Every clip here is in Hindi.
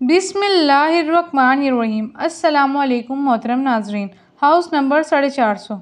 बिस्मिल्लाहिर्रहमानिर्रहीम। अस्सलामुअलैकुम मोहतरम नाजरीन। House number 450।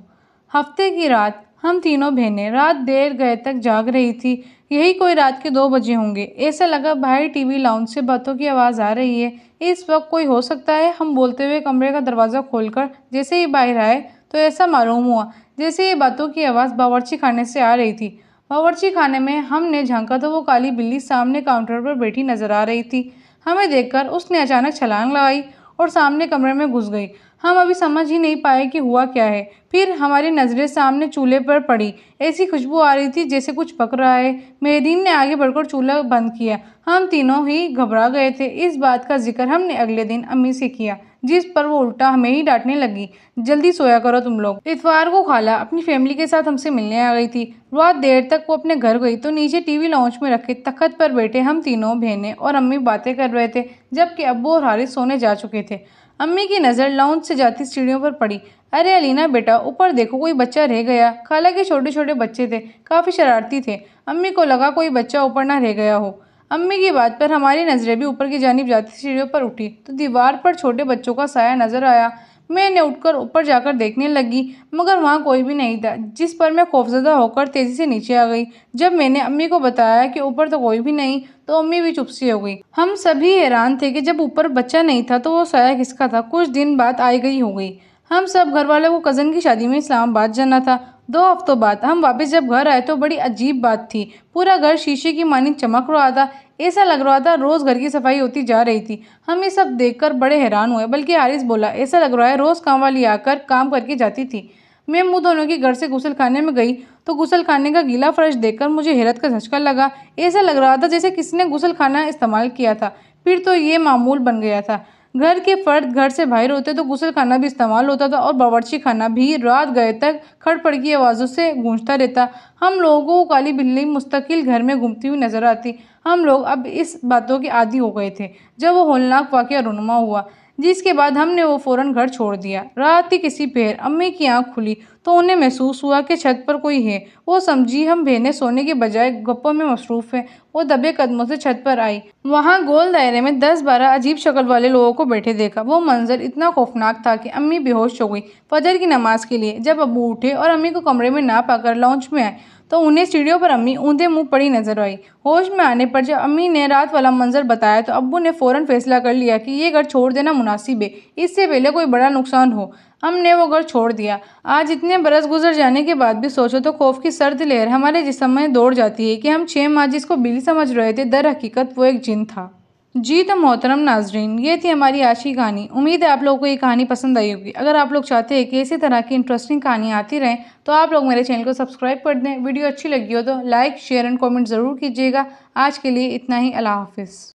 हफ्ते की रात हम तीनों बहनें रात देर गए तक जाग रही थी। यही कोई रात के 2 बजे होंगे। ऐसा लगा बाहर टीवी लाउंज से बातों की आवाज़ आ रही है। इस वक्त कोई हो सकता है। हम बोलते हुए कमरे का दरवाज़ा खोलकर जैसे ही बाहर आए तो ऐसा मालूम हुआ जैसे ये बातों की आवाज़ बावर्ची खाने से आ रही थी। बावर्ची खाने में हमने झांका तो वो काली बिल्ली सामने काउंटर पर बैठी नजर आ रही थी। हमें देखकर उसने अचानक छलांग लगाई और सामने कमरे में घुस गई। हम अभी समझ ही नहीं पाए कि हुआ क्या है। फिर हमारी नज़रें सामने चूल्हे पर पड़ी। ऐसी खुशबू आ रही थी जैसे कुछ पक रहा है। मेहदीन ने आगे बढ़कर चूल्हा बंद किया। हम तीनों ही घबरा गए थे। इस बात का जिक्र हमने अगले दिन अम्मी से किया, जिस पर वो उल्टा हमें ही डांटने लगी। जल्दी सोया करो तुम लोग। इतवार को खाला अपनी फैमिली के साथ हमसे मिलने आ गई थी। रात देर तक वो अपने घर गई तो नीचे टीवी लाउंज में रखे तख्त पर बैठे हम तीनों बहनें और अम्मी बातें कर रहे थे, जबकि अब्बू और हारिस सोने जा चुके थे। अम्मी की नज़र लाउंज से जाती सीढ़ियों पर पड़ी। अरे अलीना बेटा, ऊपर देखो, कोई बच्चा रह गया। खाला के छोटे छोटे बच्चे थे, काफ़ी शरारती थे। अम्मी को लगा कोई बच्चा ऊपर ना रह गया हो। अम्मी की बात पर हमारी नज़रें भी ऊपर की जानिब जाती सीढ़ियों पर उठी तो दीवार पर छोटे बच्चों का साया नजर आया। मैंने उठकर ऊपर जाकर देखने लगी, मगर वहाँ कोई भी नहीं था, जिस पर मैं खौफजदा होकर तेजी से नीचे आ गई। जब मैंने अम्मी को बताया कि ऊपर तो कोई भी नहीं, तो अम्मी भी चुप सी हो गई। हम सभी हैरान थे कि जब ऊपर बच्चा नहीं था तो वो साया किसका था। कुछ दिन बाद आई गई हो गई। हम सब घर वालों को कज़न की शादी में इस्लामाबाद जाना था। 2 हफ्तों बाद हम वापस जब घर आए तो बड़ी अजीब बात थी। पूरा घर शीशे की मानिंद चमक रहा था। ऐसा लग रहा था रोज़ घर की सफाई होती जा रही थी। हम ये सब देखकर बड़े हैरान हुए, बल्कि हारिस बोला, ऐसा लग रहा है रोज़ काम वाली आकर काम करके जाती थी। मैं मुँह धोने के घर से गुसल खाने में गई तो गुसल खाने का गीला फर्श देखकर मुझे हैरत का झटका लगा। ऐसा लग रहा था जैसे किसी ने गुसल खाना इस्तेमाल किया था, फिर तो ये मामूल बन गया था। घर के फर्द घर से बाहर होते तो गुसल खाना भी इस्तेमाल होता था और बावर्ची खाना भी रात गए तक खड़पड़ की आवाज़ों से गूंजता रहता। हम लोगों को काली बिल्ली मुस्तकिल घर में घूमती हुई नजर आती। हम लोग अब इस बातों के आदी हो गए थे। जब वो होलनाक वाक़या रूनुमा हुआ, जिसके बाद हमने वो फ़ौरन घर छोड़ दिया। रात की किसी पहर अम्मी की आंख खुली तो उन्हें महसूस हुआ कि छत पर कोई है। वो समझी हम बहनें सोने के बजाय गप्पों में मसरूफ़ हैं। वो दबे कदमों से छत पर आई। वहाँ गोल दायरे में 10-12 अजीब शक्ल वाले लोगों को बैठे देखा। वो मंजर इतना खौफनाक था कि अम्मी बेहोश हो गई। फजर की नमाज के लिए जब अब्बू उठे और अम्मी को कमरे में ना पाकर लाउंज में आए तो उन्हें सीढ़ियों पर अम्मी ऊंधे मुंह पड़ी नजर आई। होश में आने पर जब अम्मी ने रात वाला मंजर बताया तो अब्बू ने फ़ौरन फैसला कर लिया कि ये घर छोड़ देना मुनासिब है, इससे पहले कोई बड़ा नुकसान हो। हमने वो घर छोड़ दिया। आज इतने बरस गुजर जाने के बाद भी सोचो तो खौफ की सर्द लहर हमारे जिस्म में दौड़ जाती है कि हम 6 माह जिसको बिल्ली समझ रहे थे, दर हकीकत वो एक जिन था। जी तो मोहतरम नाजरीन, ये थी हमारी आज की कहानी। उम्मीद है आप लोगों को ये कहानी पसंद आई होगी। अगर आप लोग चाहते हैं कि इसी तरह की इंटरेस्टिंग कहानियाँ आती रहें तो आप लोग मेरे चैनल को सब्सक्राइब कर दें। वीडियो अच्छी लगी हो तो लाइक, शेयर एंड कमेंट ज़रूर कीजिएगा। आज के लिए इतना ही। अल्लाह हाफिज़।